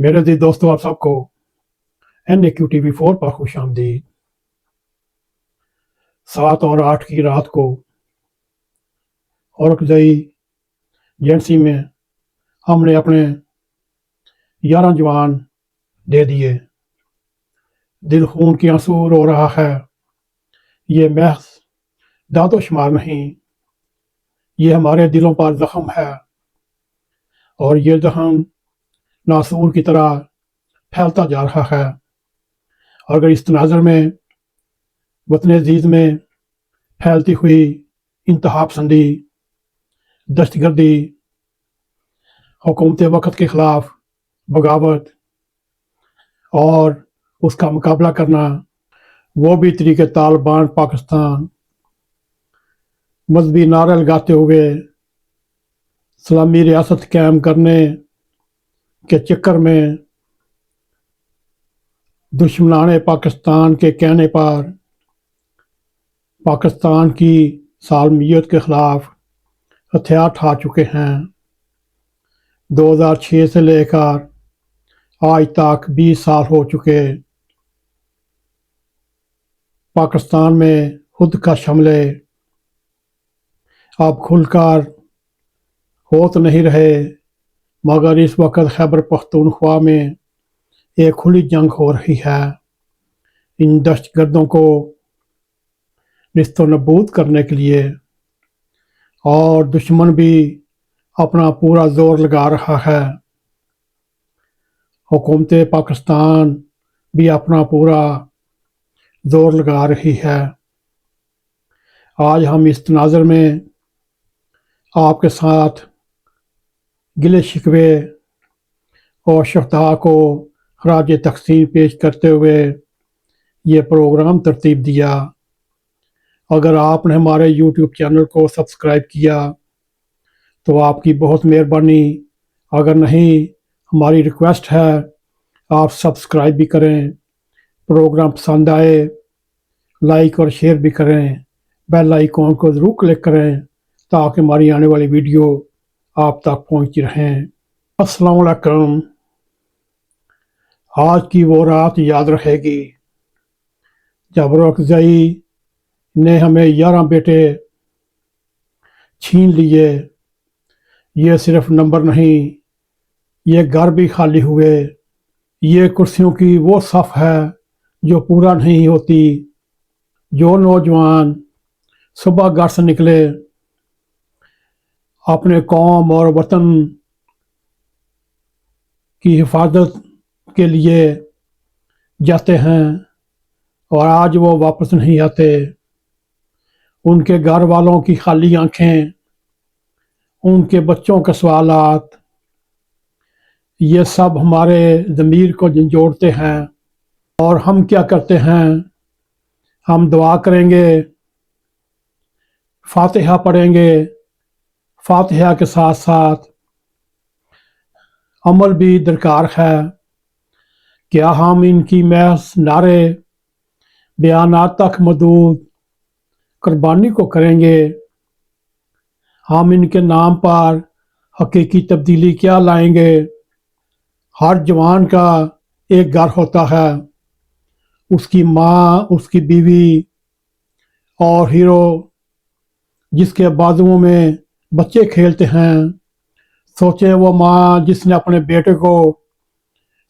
میرے عزیز دوستو، آپ سب کو NAQTV4 پر خوش آمدید۔ 7 اور 8 کی رات کو اورکزئی ایجنسی میں ہم نے اپنے 11 جوان دے دیے۔ دل خون کے آنسو رو رہا ہے۔ یہ محض داد و شمار نہیں، یہ ہمارے دلوں پر زخم ہے، اور یہ زخم ناسور کی طرح پھیلتا جا رہا ہے۔ اگر اس تناظر میں وطن عزیز میں پھیلتی ہوئی انتہا پسندی، دہشت گردی، حکومت وقت کے خلاف بغاوت اور اس کا مقابلہ کرنا، وہ بھی طریقے طالبان پاکستان مذہبی نعرے لگاتے ہوئے اسلامی ریاست قائم کرنے کے چکر میں دشمنان پاکستان کے کہنے پر پاکستان کی سالمیت کے خلاف ہتھیار اٹھا چکے ہیں۔ 2006 سے لے کر آج تک 20 سال ہو چکے۔ پاکستان میں خود کش حملے اب کھل کر ہو تو نہیں رہے، مگر اس وقت خیبر پختونخوا میں ایک کھلی جنگ ہو رہی ہے۔ ان دہشت گردوں کو نیست و نابود کرنے کے لیے، اور دشمن بھی اپنا پورا زور لگا رہا ہے۔ حکومت پاکستان بھی اپنا پورا زور لگا رہی ہے۔ آج ہم اس تناظر میں آپ کے ساتھ گلے شکوے اور شہداء کو خراج تحسین پیش کرتے ہوئے یہ پروگرام ترتیب دیا۔ اگر آپ نے ہمارے YouTube چینل کو سبسکرائب کیا تو آپ کی بہت مہربانی، اگر نہیں ہماری ریکویسٹ ہے آپ سبسکرائب بھی کریں، پروگرام پسند آئے لائک اور شیئر بھی کریں، بیل آئیکن کو ضرور کلک کریں تاکہ ہماری آنے والی ویڈیو آپ تک پہنچتی رہیں۔ السلام علیکم۔ آج کی وہ رات یاد رہے گی جب اورکزئی نے ہمیں 11 بیٹے چھین لیے۔ یہ صرف نمبر نہیں، یہ گھر بھی خالی ہوئے۔ یہ کرسیوں کی وہ صف ہے جو پورا نہیں ہوتی۔ جو نوجوان صبح گھر سے نکلے اپنے قوم اور وطن کی حفاظت کے لیے جاتے ہیں اور آج وہ واپس نہیں آتے، ان کے گھر والوں کی خالی آنکھیں، ان کے بچوں کے سوالات، یہ سب ہمارے ضمیر کو جھنجھوڑتے ہیں۔ اور ہم کیا کرتے ہیں؟ ہم دعا کریں گے، فاتحہ پڑھیں گے، فاتحہ کے ساتھ ساتھ عمل بھی درکار ہے۔ کیا ہم ان کی محض نعرے بیانات تک محدود قربانی کو کریں گے؟ ہم ان کے نام پر حقیقی تبدیلی کیا لائیں گے؟ ہر جوان کا ایک گھر ہوتا ہے، اس کی ماں، اس کی بیوی اور ہیرو جس کے بازوؤں میں بچے کھیلتے ہیں۔ سوچیں وہ ماں جس نے اپنے بیٹے کو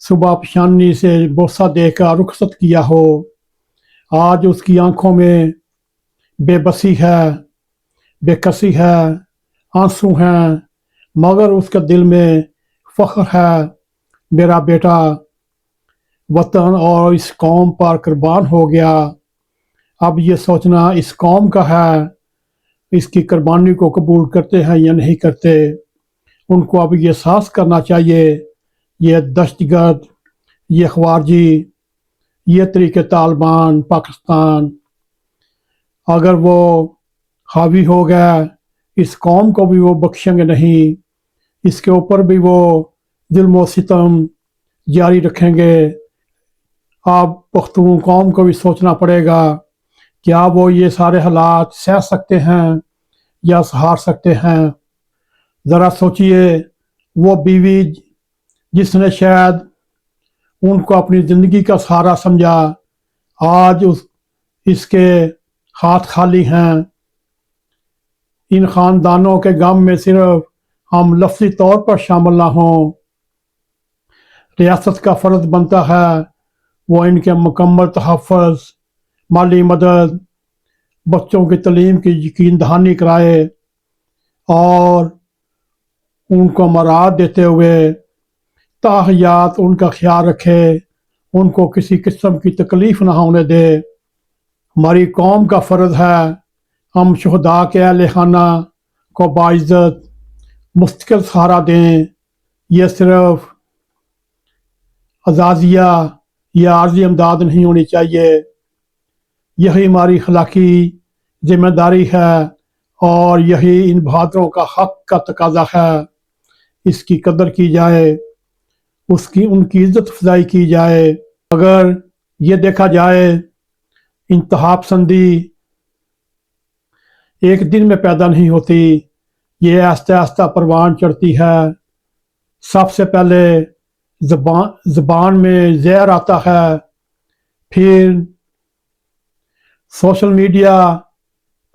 صبح پیشانی سے بوسہ دے کر رخصت کیا ہو، آج اس کی آنکھوں میں بے بسی ہے، بے کسی ہے، آنسو ہیں، مگر اس کے دل میں فخر ہے، میرا بیٹا وطن اور اس قوم پر قربان ہو گیا۔ اب یہ سوچنا اس قوم کا ہے، اس کی قربانی کو قبول کرتے ہیں یا نہیں کرتے۔ ان کو اب یہ احساس کرنا چاہیے، یہ دہشت گرد، یہ خوارجی، یہ طریقے طالبان پاکستان اگر وہ حاوی ہو گئے، اس قوم کو بھی وہ بخشیں گے نہیں، اس کے اوپر بھی وہ ظلم و ستم جاری رکھیں گے۔ اب پختون قوم کو بھی سوچنا پڑے گا، کیا وہ یہ سارے حالات سہ سکتے ہیں یا سہار سکتے ہیں؟ ذرا سوچئے، وہ بیوی جس نے شاید उनको अपनी ज़िंदगी का सहारा समझा। आज इसके हाथ खाली हैं। इन ख़ानदानों के गम में सिर्फ हम लफ्ज़ी तौर पर शामिल ना हों। रियासत का फ़र्ज़ बनता है वो इनके मुकम्मल तहफ़्फ़ुज़, माली मदद, बच्चों की तालीम की यकीन दहानी कराए और उनको मराद देते हुए ताहयात उनका ख्याल रखे, उनको किसी किस्म की तकलीफ़ ना होने दे। हमारी कौम का फ़र्ज़ है हम शुहदा के अहले खाना को बाइज़्ज़त मुस्तकिल सहारा दें। यह सिर्फ अज़ाज़िया या आर्ज़ी इमदाद नहीं होनी चाहिए। यही हमारी अखलाकी ज़िम्मेदारी है और यही इन बहादुरों का हक़ का तकाज़ा है। इसकी कदर की जाए, उनकी इज़्ज़त अफ़ज़ाई की जाए। अगर ये देखा जाए इंतहा पसंदी एक दिन में पैदा नहीं होती, ये आहिस्ता आहिस्ता परवान चढ़ती है। सबसे पहले ज़बान में ज़हर आता है, फिर सोशल मीडिया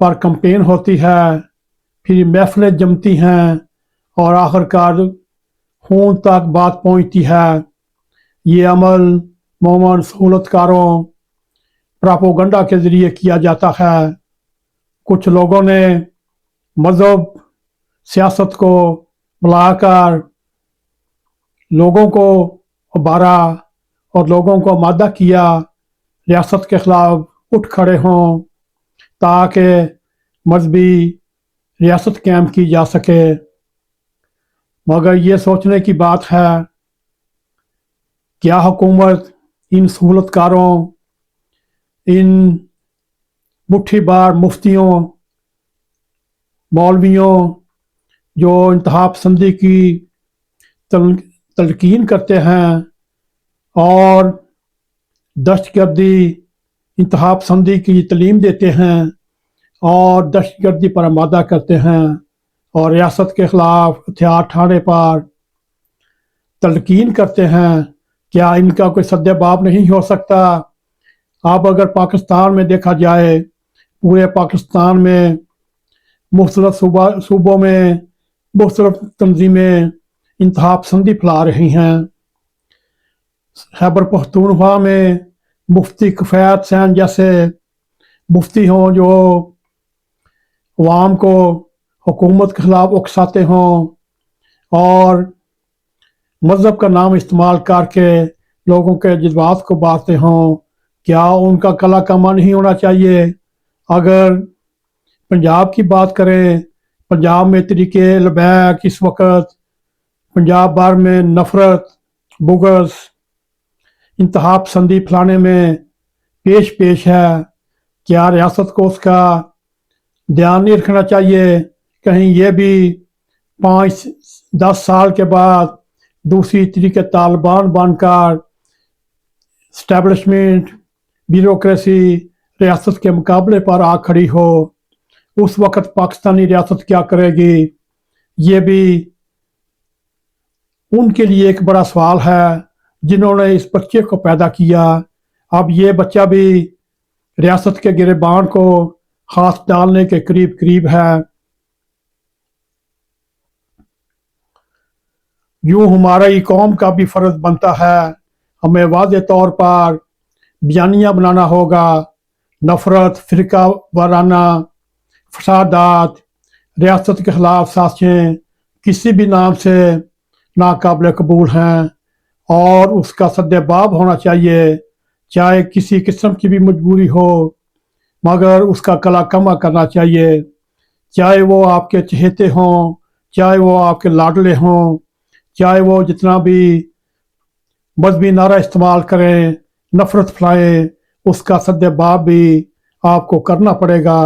पर कैंपेन होती है, फिर महफ़िलें जमती हैं और आखिरकार खून तक बात पहुंचती है। ये अमल मोमन सहूलतकारों प्रोपेगेंडा के ज़रिए किया जाता है। कुछ लोगों ने मज़हब सियासत को मिलाकर लोगों को उबारा और लोगों को आमादा किया रियासत के ख़िलाफ़ उठ खड़े हों ताकि मजहबी रियासत कायम की जा सके। मगर ये सोचने की बात है क्या हुकूमत इन सहूलतकारों, इन मुट्ठीबार मुफ्तियों, मौलवियों जो इंतहा पसंदी की तलकीन करते हैं और दहशतगर्दी इंतहा पसंदी की तलीम देते हैं और दहशतगर्दी पर आमादा करते हैं और रियासत के ख़िलाफ़ हथियार उठाने पर तलकीन करते हैं, क्या इनका कोई सद्देबाब नहीं हो सकता? अब अगर पाकिस्तान में देखा जाए, पूरे पाकिस्तान में मुख्तलिफ सूबों में मुख्तलिफ तंजीमें इंतहा पसंदी फैला रही हैं। खैबर पख्तूनख्वा में मुफ्ती किफ़ायत हुसैन जैसे मुफ्ती हों जो अवाम को हुकूमत के ख़िलाफ़ उकसाते हों और मज़हब का नाम इस्तेमाल करके लोगों के जज्बात को बांटते हों, क्या उनका कला कमा नहीं होना चाहिए? अगर पंजाब की बात करें, पंजाब में तरीके लबैक इस वक्त पंजाब भर में नफ़रत, बुग़्ज़, इंतहा पसंदी फैलाने में पेश है। क्या रियासत को उसका ध्यान नहीं रखना चाहिए? कहीं ये भी 5-10 साल के बाद दूसरी तरीके तालिबान बनकर एस्टेब्लिशमेंट, ब्यूरोक्रेसी रियासत के मुकाबले पर आ खड़ी हो, उस वक्त पाकिस्तानी रियासत क्या करेगी? ये भी उनके लिए एक बड़ा सवाल है जिन्होंने इस बच्चे को पैदा किया। अब ये बच्चा भी रियासत के गिरबान को हाथ डालने के करीब है। यूं हमारी कौम का भी फ़र्ज बनता है, हमें वाज़े तौर पर बयानिया बनाना होगा। नफ़रत, फ़िरका वाराना फसादात, रियासत के ख़िलाफ़ साज़िशें किसी भी नाम से नाकाबिल कबूल हैं और उसका सद्देबाब होना चाहिए, चाहे किसी किस्म की भी मजबूरी हो, मगर उसका कला कमा करना चाहिए। चाहे वो आपके चहेते हों, चाहे वो आपके लाडले हों, चाहे वो जितना भी मजहबी नारा इस्तेमाल करें, नफ़रत फैलाएं, उसका सद्देबाब भी आपको करना पड़ेगा,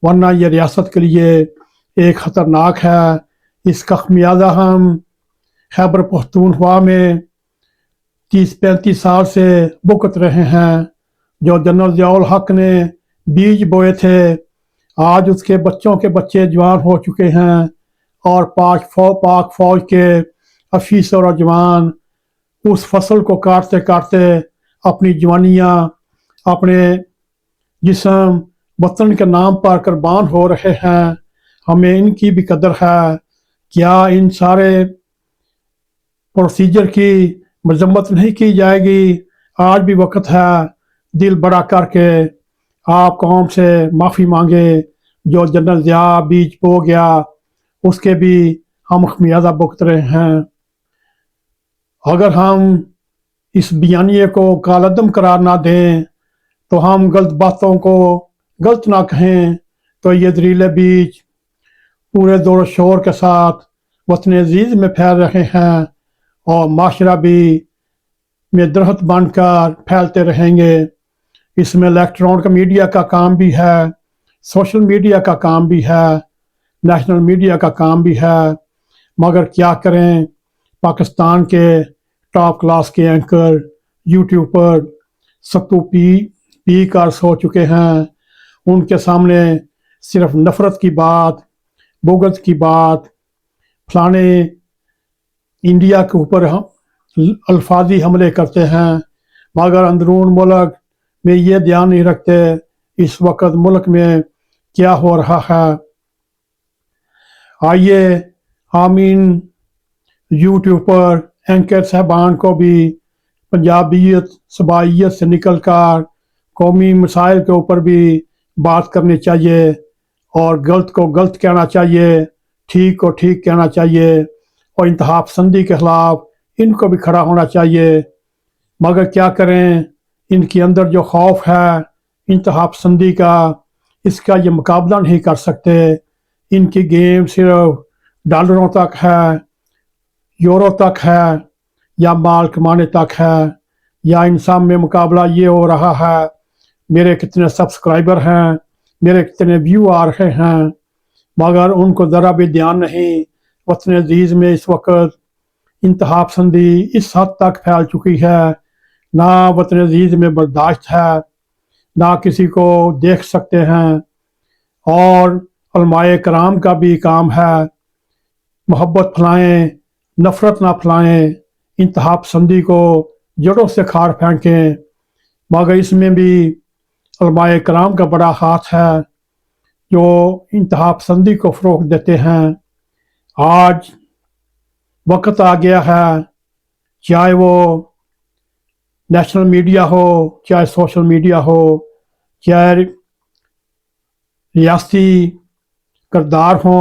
वरना ये रियासत के लिए एक ख़तरनाक है। इसका खमियाजा हम खैबर पख्तूनख्वा में 30-35 साल से भुगत रहे हैं। जो जनरल ज़ियाउल हक ने बीज बोए थे, आज उसके बच्चों के बच्चे जवान हो चुके हैं और पाक फ़ौज के अफीसर और जवान उस फसल को काटते काटते अपनी जवानियाँ, अपने जिस्म वतन के नाम पर कुर्बान हो रहे हैं। हमें इनकी भी कदर है। क्या इन सारे प्रोसीजर की मजम्मत नहीं की जाएगी? आज भी वक्त है दिल बड़ा करके आप कौम से माफ़ी मांगे। जो जनरल ज़िया बीज बो गया उसके भी हम खमियाजा भुगत रहे हैं। अगर हम इस बयानिए को कालअदम करार ना दें, तो हम गलत बातों को गलत ना कहें, तो ये जहरीले बीज पूरे दौर शोर के साथ वतन अजीज में फैल रहे हैं और माशरा भी में दरख्त बनकर फैलते रहेंगे। इसमें इलेक्ट्रॉनिक मीडिया का काम भी है, सोशल मीडिया का काम भी है, नेशनल मीडिया का काम भी है। मगर क्या करें, पाकिस्तान के टॉप क्लास के एंकर यूट्यूब पर सत्तू पी कर सो चुके हैं। उनके सामने सिर्फ नफरत की बात, बुग़्ज़ की बात, फलाने इंडिया के ऊपर अल्फाजी हमले करते हैं, मगर अंदरून मुल्क में ये ध्यान नहीं रखते इस वक्त मुल्क में क्या हो रहा है। आइए हम इन यूट्यूब पर एंकर साहबान को भी पंजाबियत सबाइयत से निकल कर कौमी मसाइल के ऊपर भी बात करनी चाहिए और गलत को गलत कहना चाहिए, ठीक को ठीक कहना चाहिए और इंतहा पसंदी के खिलाफ इनको भी खड़ा होना चाहिए। मगर क्या करें, इनके अंदर जो खौफ है इंतहा पसंदी का, इसका ये मुकाबला नहीं कर सकते। इनकी गेम सिर्फ डॉलरों तक है, यूरो तक है या माल कमाने तक है, या इन सब में मुकाबला ये हो रहा है मेरे कितने सब्सक्राइबर हैं, मेरे कितने व्यू आ रहे हैं। मगर उनको ज़रा भी ध्यान नहीं। वतन अजीज़ में इस वक्त इंतहा पसंदी इस हद तक फैल चुकी है, ना वतन अजीज़ में बर्दाश्त है, ना किसी को देख सकते हैं। और उलमाए कराम का भी काम है मोहब्बत फैलाएं, नफ़रत ना फैलाएं, इंतहा पसंदी को जड़ों से खार फेंकें। मगर इसमें भी उलमाए कराम का बड़ा हाथ है जो इंतहा पसंदी को फ़रोग़ देते हैं। आज वक्त आ गया है, चाहे वो नेशनल मीडिया हो, चाहे सोशल मीडिया हो, चाहे रियासती किरदार हो,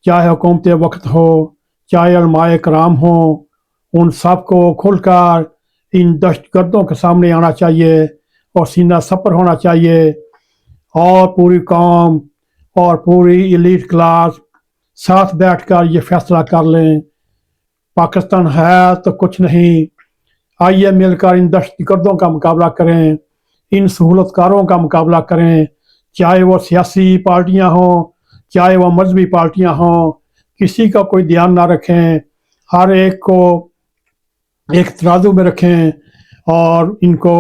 चाहे हुकूमत वक्त हो, चाहे उलमाए कराम हो, उन सब को खुलकर इन दहशतगर्दों के सामने आना चाहिए और सीना सपर होना चाहिए। और पूरी कौम और पूरी एलीट क्लास साथ बैठकर ये फैसला कर लें, पाकिस्तान है तो कुछ नहीं। आइए मिलकर इन दहशतगर्दों का मुकाबला करें, इन सहूलतकारों का मुकाबला करें, चाहे वो सियासी पार्टियां हों, चाहे वो मजहबी पार्टियां हों, किसी का कोई ध्यान ना रखें, हर एक को एक तराजू में रखें और इनको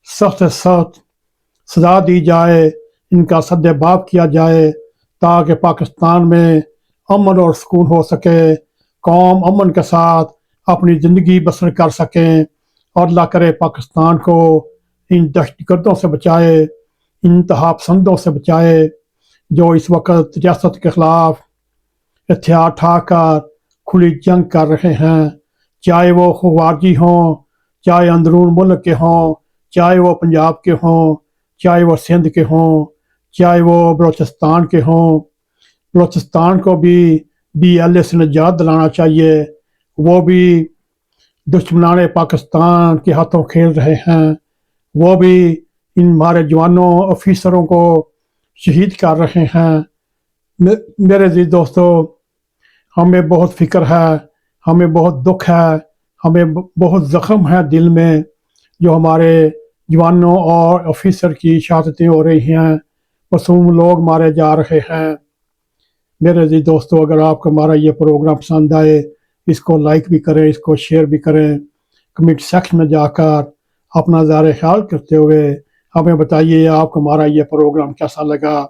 सख्त से सख्त सजा दी जाए, इनका सद्देबाब किया जाए ताकि पाकिस्तान में अमन और सुकून हो सके, कौम अमन के साथ अपनी ज़िंदगी बसर कर सकें। और अल्लाह करे पाकिस्तान को इन दहशतगर्दों से बचाए, इंतहा पसंदों से बचाए जो इस वक्त रियासत के ख़िलाफ़ हथियार ठाकर खुली जंग कर रहे हैं, चाहे वो खवारजी हों, चाहे अंदरून मुल्क के हों, चाहे वो पंजाब के हों, चाहे वो सिंध के हों, चाहे वो बलूचिस्तान के हों। बलूचिस्तान को भी BLA से निजात दिलाना चाहिए, वो भी दुश्मनाने पाकिस्तान के हाथों खेल रहे हैं, वो भी इन हमारे जवानों ऑफिसरों को शहीद कर रहे हैं। मेरे जी दोस्तों, हमें बहुत फ़िक्र है, हमें बहुत दुख है, हमें बहुत ज़ख्म है दिल में जो हमारे जवानों और ऑफिसर की शहादतें हो रही हैं, मासूम लोग मारे जा रहे हैं। मेरे जी दोस्तों, अगर आपको हमारा ये प्रोग्राम पसंद आए, इसको लाइक भी करें, इसको शेयर भी करें, कमेंट सेक्शन में जाकर अपना ज़ाहिर ख्याल करते हुए हमें बताइए आपको हमारा ये प्रोग्राम कैसा लगा।